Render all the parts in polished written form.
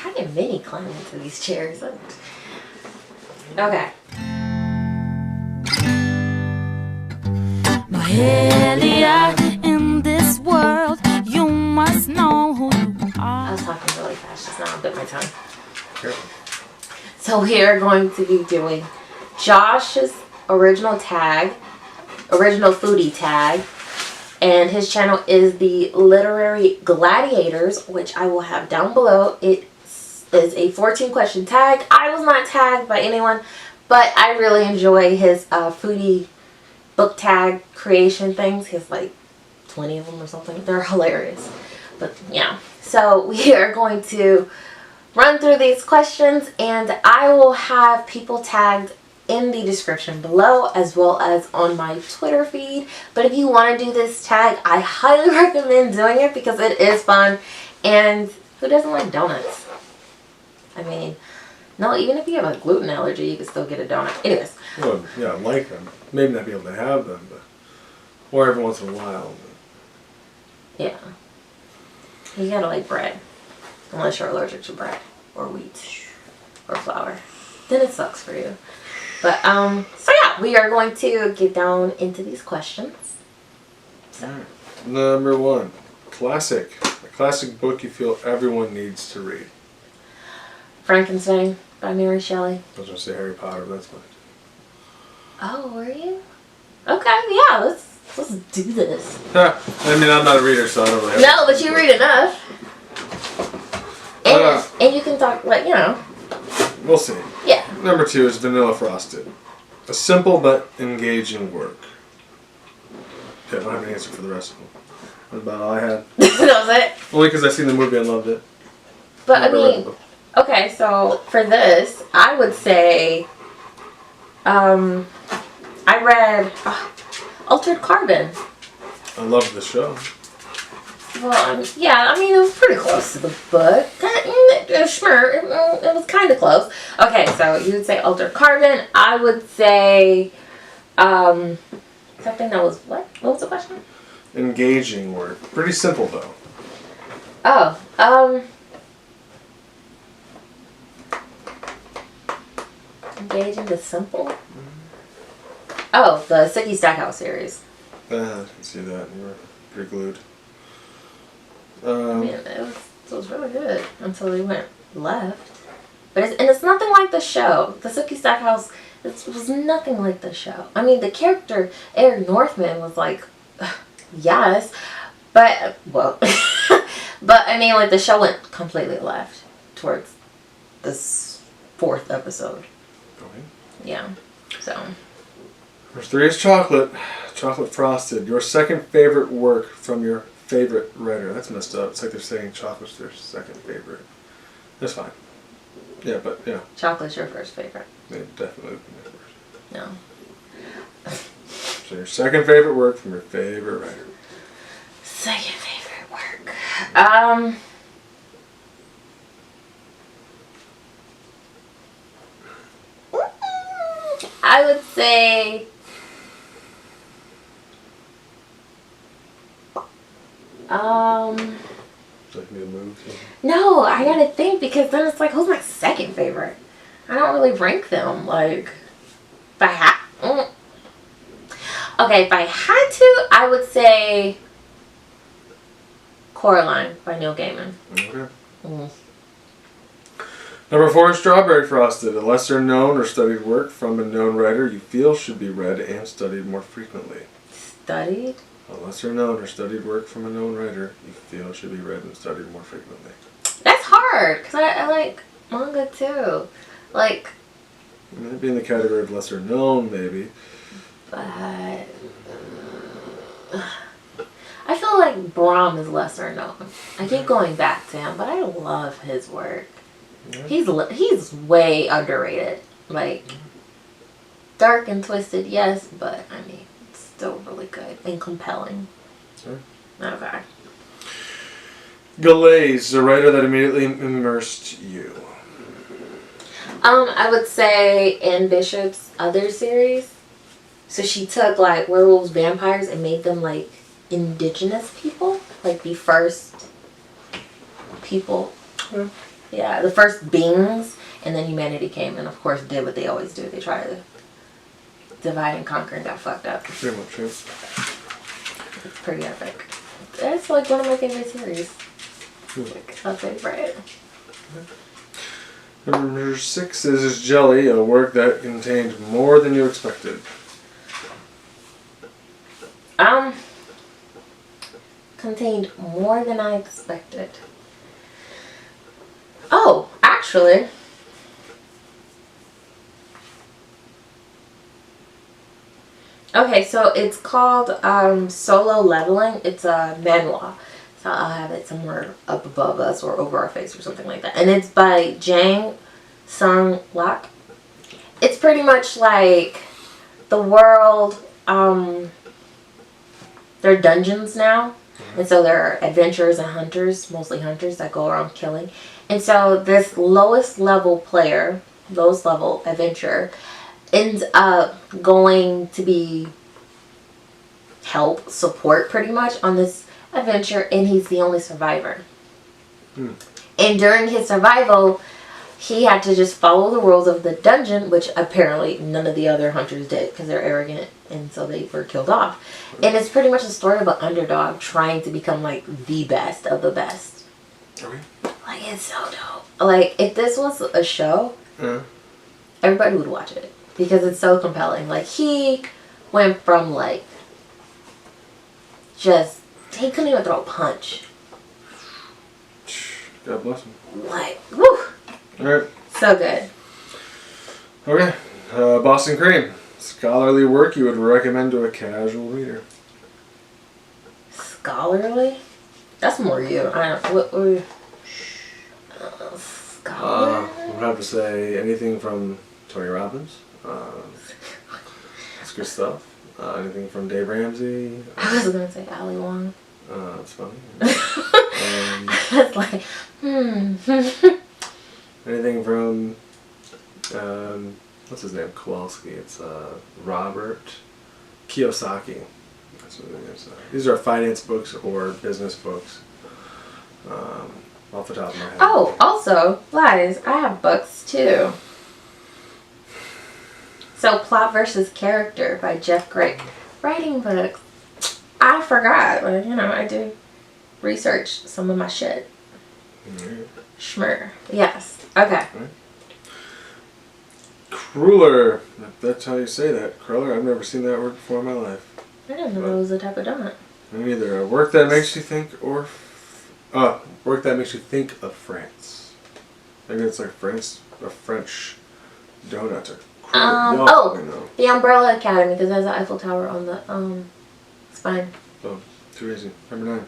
How did Minnie climb into these chairs? Okay. Mahalia, in this world, you must know who you I are. was talking really fast just now. I bit my tongue. Sure. So we are going to be doing Josh's original foodie tag. And his channel is the Literary Gladiators, which I will have down below. It is a 14-question tag. I was not tagged by anyone, but I really enjoy his foodie book tag creation things. He has like 20 of them or something. They're hilarious. But yeah. So we are going to run through these questions, and I will have people tagged in the description below as well as on my Twitter feed. But if you want to do this tag, I highly recommend doing it because it is fun. And who doesn't like donuts? I mean, no, even if you have a gluten allergy, you can still get a donut. Anyways. Well, yeah, I like them. Maybe not be able to have them, but or every once in a while. But. Yeah. You gotta like bread. Unless you're allergic to bread or wheat or flour. Then it sucks for you. But, so yeah, we are going to get down into these questions. So. All right. Number 1, classic. A classic book you feel everyone needs to read. Frankenstein by Mary Shelley. I was going to say Harry Potter, but that's fine. Oh, were you? Okay, yeah, let's do this. I mean, I'm not a reader, so I don't really have No, but you read enough. And you can talk, like, you know. We'll see. Yeah. Number 2 is Vanilla Frosted. A simple but engaging work. Okay, I don't have an answer for the rest of them. That's about all I had. That was it? Only because I've seen the movie and loved it. But, Never read the I mean, book. okay, so for this, I would say, I read Altered Carbon. I loved the show. Well, yeah, I mean, it was pretty close to the book. Sure, it was kind of close. Okay, so you would say Altered Carbon. I would say, something that was, what? What was the question? Engaging work. Pretty simple, though. Oh, engaging the simple? Oh, the Sookie Stackhouse series. I can see that. You were pretty glued. Man, it was really good until they went left. But it's nothing like the show. The Sookie Stackhouse, it was nothing like the show. I mean, the character Eric Northman was like, yes, but well, but I mean, like the show went completely left towards this 4th episode. Okay. Yeah, so. Number 3 is chocolate. Chocolate Frosted. Your second favorite work from your favorite writer. That's messed up. It's like they're saying chocolate's their second favorite. That's fine. Yeah, but yeah. Chocolate's your first favorite. They definitely would be my first. No. So your second favorite work from your favorite writer. Second favorite work. I would say Like me to move. no, I gotta think because then it's like, who's my second favorite? I don't really rank them. Like, if I had, okay, if I had to, I would say Coraline by Neil Gaiman. Okay. Mm. Number 4 is Strawberry Frosted. A lesser known or studied work from a known writer you feel should be read and studied more frequently. Studied? A lesser known or studied work from a known writer you feel should be read and studied more frequently. That's hard because I like manga too. Like, It might be in the category of lesser known, maybe. but I feel like Brahm is lesser known. I keep going back to him, but I love his work. Yeah. He's way underrated. Like, dark and twisted, yes, but I mean, it's still really good and compelling. Sure. Okay. Glazed, a writer that immediately immersed you. I would say Anne Bishop's other series. So she took like werewolves, vampires, and made them like indigenous people, like the first people. Yeah. Yeah, the first beings, and then humanity came, and of course did what they always do. They tried to divide and conquer and got fucked up. Pretty much, yeah. It's pretty epic. It's like one of my favorite series. Like a favorite. Number 6 is Jelly, a work that contained more than you expected. Contained more than I expected. Oh, actually. Okay, so it's called Solo Leveling. It's a manhwa. So I'll have it somewhere up above us or over our face or something like that. And it's by Jang Sung Lak. It's pretty much like the world, they're dungeons now. And so there are adventurers and hunters, mostly hunters, that go around killing. And so this lowest level player, lowest level adventurer, ends up going to be support pretty much on this adventure, and he's the only survivor. And during his survival, he had to just follow the rules of the dungeon, which apparently none of the other hunters did because they're arrogant, and so they were killed off. And it's pretty much a story of an underdog trying to become like the best of the best. Okay. Like, it's so dope. Like, if this was a show, everybody would watch it because it's so compelling. Like, he went from like he couldn't even throw a punch. God bless him. Like, woo! Alright. So good. Okay. Boston Cream. Scholarly work you would recommend to a casual reader. Scholarly? That's more you. I don't. What were scholarly? I would have to say anything from Tony Robbins. That's good stuff. Anything from Dave Ramsey. I was gonna say Ali Wong. That's funny. That's like, Anything from what's his name? Kowalski. It's Robert Kiyosaki. That's what it is. These are finance books or business books. Off the top of my head. oh, also, lies. I have books too. So, Plot versus Character by Jeff Gray. Writing books. I forgot, but I do research some of my shit. Schmur. Yes. Okay. Cruller. If that's how you say that. Cruller. I've never seen that word before in my life. I didn't know it was a type of donut. Me neither. A work that makes you think work that makes you think of France. Maybe it's like France, a French donut. The Umbrella Academy, because there's an Eiffel Tower on the spine. Oh, too easy. Number 9.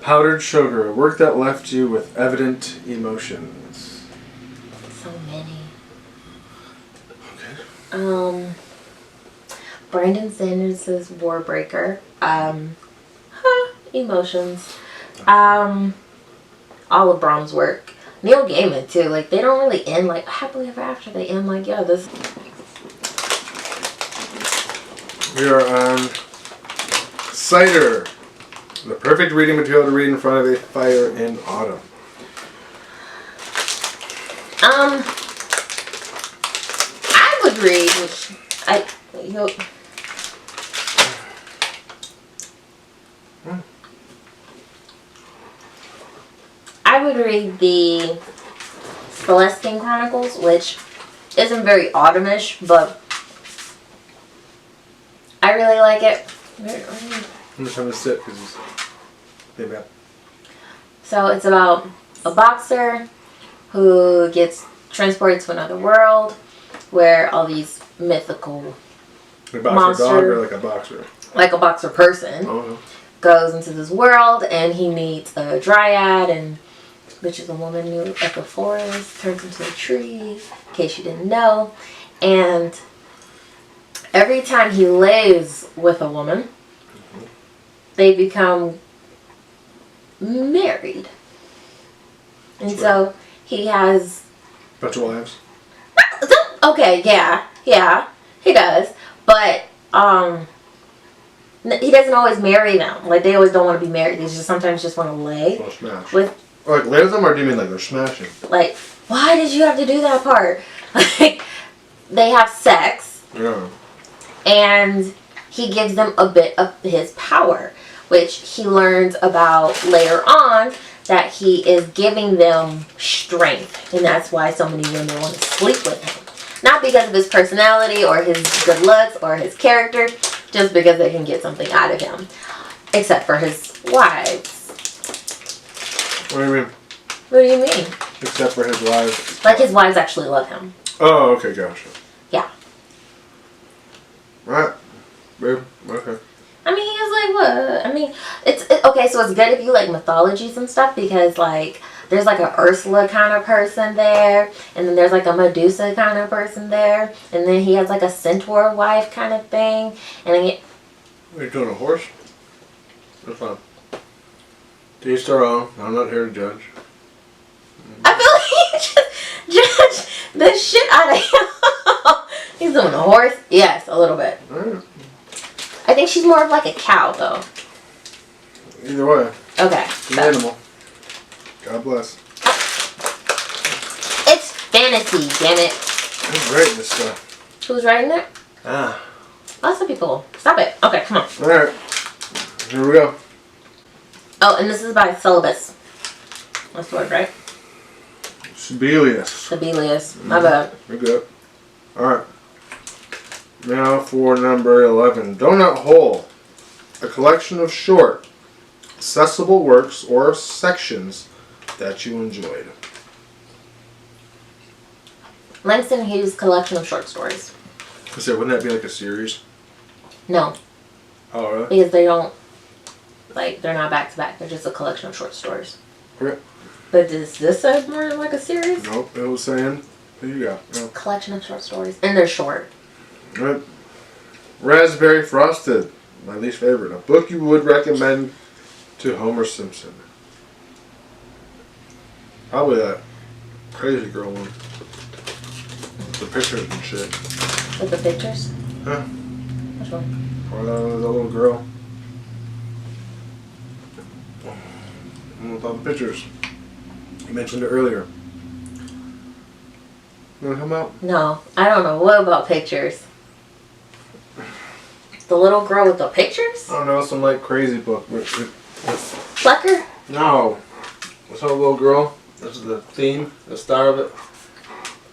Powdered sugar. A work that left you with evident emotions. So many. Okay. Brandon Sanders' Warbreaker. Emotions. All of Brahms' work. Neil Gaiman too. Like, they don't really end like happily ever after. They end like, yeah, this. We are on Cider. The perfect reading material to read in front of a fire in autumn. I would read, I would read the Celestine Chronicles, which isn't very autumnish, but I really like it. I'm just trying to sit because maybe. So it's about a boxer who gets transported to another world where all these mythical A boxer dog or like a boxer? Like a boxer person. Oh, no. Goes into this world and he meets a dryad, which is a woman who at the forest turns into a tree, in case you didn't know. And every time he lays with a woman, they become married. And so he has... Bunch of wives? Okay, yeah, he does. But, he doesn't always marry them. Like, they always don't want to be married. They just sometimes just want to lay with Like lays them, or do you mean like they're smashing? Like, why did you have to do that part? Like, they have sex. Yeah. And he gives them a bit of his power, which he learns about later on, that he is giving them strength. And that's why so many women want to sleep with him. Not because of his personality or his good looks or his character, just because they can get something out of him. Except for his wives. What do you mean? What do you mean? Except for his wives. Like, his wives actually love him. Oh, okay, gotcha. Yeah. Right. Babe, okay. I mean, he's like, what? I mean, okay, so it's good if you like mythologies and stuff, because like there's like a Ursula kind of person there, and then there's like a Medusa kind of person there, and then he has like a centaur wife kind of thing, and then Are you doing a horse? That's fine. To each their own. I'm not here to judge. I feel like he just judge the shit out of him. He's doing a horse? Yes, a little bit. Alright. I think she's more of like a cow, though. Either way. Okay. It's an animal. God bless. It's fantasy, damn it. Who's writing this stuff? Who's writing it? Ah. Lots of people. Stop it. Okay, come on. Alright. Here we go. Oh, and this is by Syllabus. That's the word, right? Sibelius. Sibelius. My bad. We're good. Alright. Now for number 11. Doughnut Hole. A collection of short, accessible works or sections that you enjoyed. Langston Hughes' collection of short stories. I said, wouldn't that be like a series? No, Oh, really? because they don't, like, they're not back to back. They're just a collection of short stories. Okay. But does this say more like a series? Nope, it was saying, who you got? No. Collection of short stories. And they're short. Right. Raspberry Frosted, my least favorite. A book you would recommend to Homer Simpson. Probably that crazy girl one. The pictures and shit. With the pictures? Huh? Which one? Or the little girl. With all the pictures. You mentioned it earlier. You wanna come out? No, I don't know. What about pictures? The little girl with the pictures? I don't know, some like crazy book. Plucker? No. What's that little girl? This is the theme, the star of it.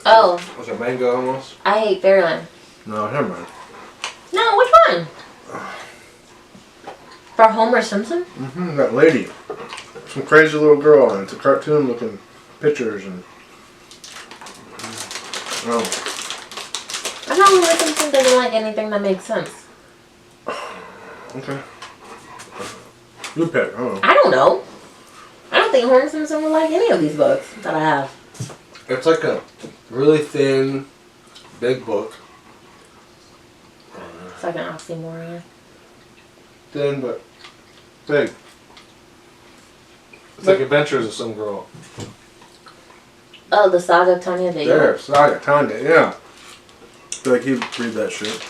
Oh, What's it, mango almost? I hate Fairyland. No, never mind. No, which one? For Homer Simpson? Mm-hmm, that lady. Some crazy little girl, and it's a cartoon looking pictures and... Oh. I know Homer Simpson doesn't like anything that makes sense. Okay. You pick, I don't know. I don't know. I don't think Homer Simpson would like any of these books that I have. It's like a really thin, big book. It's like an oxymoron. Thin, but big. It's like Adventures of some girl. Oh, the Saga of Tanya the There, Saga, Tanya, yeah. I feel like he'd read that shit.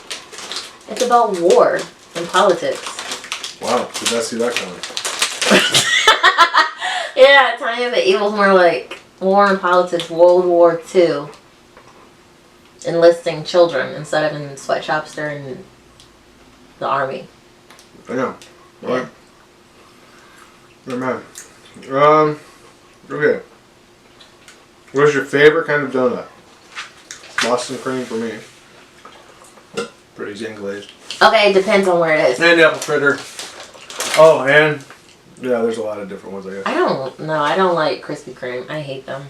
It's about war and politics. Wow, did I see that coming? Yeah, Tanya the Evil's more like war and politics, World War II. Enlisting children instead of in sweatshops during the army. I know. Yeah. Right. Never mind. Okay. What's your favorite kind of donut? Boston cream for me. Pretty easy and glazed. Okay, it depends on where it is. And apple fritter. Oh, and yeah, there's a lot of different ones, I guess. I don't know. I don't like Krispy Kreme. I hate them.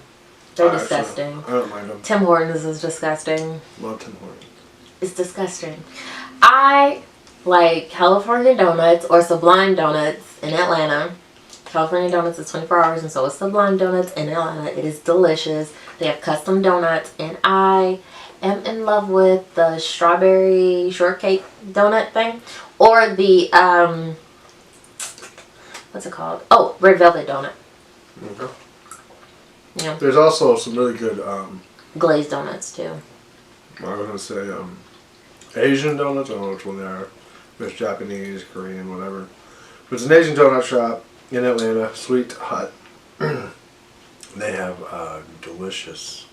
They're disgusting. I don't mind them. Tim Hortons is disgusting. Love Tim Hortons. It's disgusting. I like California Donuts or Sublime Donuts in Atlanta. California Donuts is 24 hours and so is Sublime Donuts in Atlanta. It is delicious. They have custom donuts and I am in love with the strawberry shortcake donut thing. Or the, what's it called? Oh, red velvet donut. Okay. Yeah. There's also some really good, Glazed donuts too. I was going to say, Asian donuts. I don't know which one they are. There's Japanese, Korean, whatever. But it's an Asian donut shop in Atlanta, Sweet Hut. They have delicious.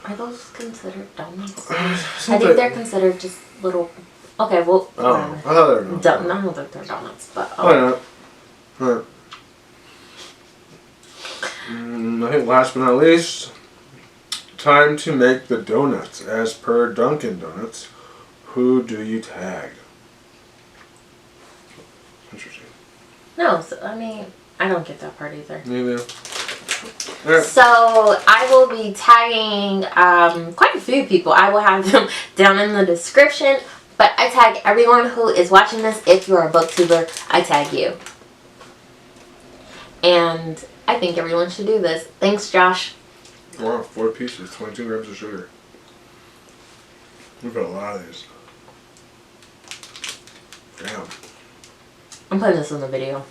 Are those considered donuts? I I think think they're considered just little. Okay, well, Oh, I whatever. thought they were donuts. I don't think they're donuts, but Why not? Right. I think last but not least, time to make the donuts. As per Dunkin' Donuts, who do you tag? Interesting. no. So, I mean, I don't get that part either. Neither. Alright. So I will be tagging quite a few people. I will have them down in the description. But I tag everyone who is watching this. If you're a booktuber, I tag you. And I think everyone should do this. Thanks, Josh. Wow, 4 pieces, 22 grams of sugar. We've got a lot of these. Damn. I'm putting this in the video.